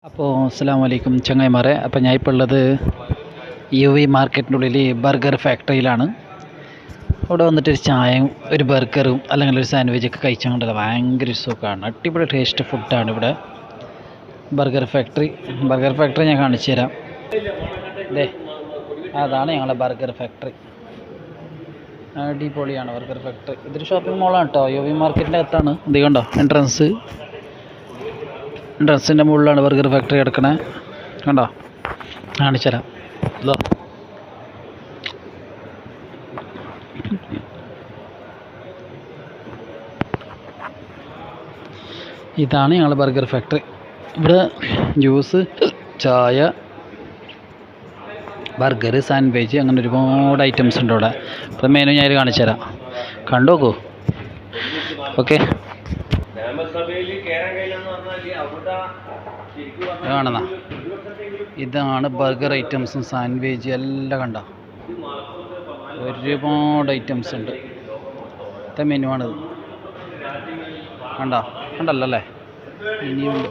അപ്പോൾ അസ്സലാമു അലൈക്കും ചങ്ങായിമാരെ. അപ്പോൾ ഞാൻ ഇപ്പോൾ ഉള്ളത് UV മാർക്കറ്റിനുള്ളിൽ ബർഗർ ഫാക്ടറിയിലാണ്. അവിടെ വന്നിട്ടൊരു ചായയും ഒരു ബർഗറും അല്ലെങ്കിൽ ഒരു സാൻഡ്വിച്ചൊക്കെ കഴിച്ചാൽ കണ്ടല്ലോ ഭയങ്കര സുഖമാണ്. അടിപൊളി ടേസ്റ്റ് ഫുഡാണ് ഇവിടെ. ബർഗർ ഫാക്ടറി ഞാൻ കാണിച്ചു തരാം. അതെ, അതാണ് ഞങ്ങളെ ബർഗർ ഫാക്ടറി. അടിപൊളിയാണ് ബർഗർ ഫാക്ടറി. ഇതൊരു ഷോപ്പിംഗ് മോളാണ് കേട്ടോ. UV മാർക്കറ്റിൻ്റെ അകത്താണ്. ഇത് കണ്ടോ എൻട്രൻസിൻ്റെ മുകളിലാണ് ബർഗർ ഫാക്ടറി കിടക്കണേ. കണ്ടോ, കാണിച്ചുതരാം. ഇതോ ഇതാണ് ഞങ്ങൾ ബർഗർ ഫാക്ടറി. ഇവിടെ ജ്യൂസ്, ചായ, ബർഗർ, സാൻഡ്വിച്ച് അങ്ങനെ ഒരുപാട് ഐറ്റംസ് ഉണ്ട് ഇവിടെ. അപ്പോൾ മെനു ഞാൻ കാണിച്ചു തരാം, കണ്ടു നോക്കൂ. ഓക്കെ, കാണുന്ന ഇതാണ് ബർഗർ ഐറ്റംസും സാൻഡ്വിച്ച് എല്ലാം. കണ്ട ഒരുപാട് ഐറ്റംസ് ഉണ്ട്. ഇത്ര മെനു ആണിത്. കണ്ടല്ലോ അല്ലേ? ഇനിയുണ്ട്.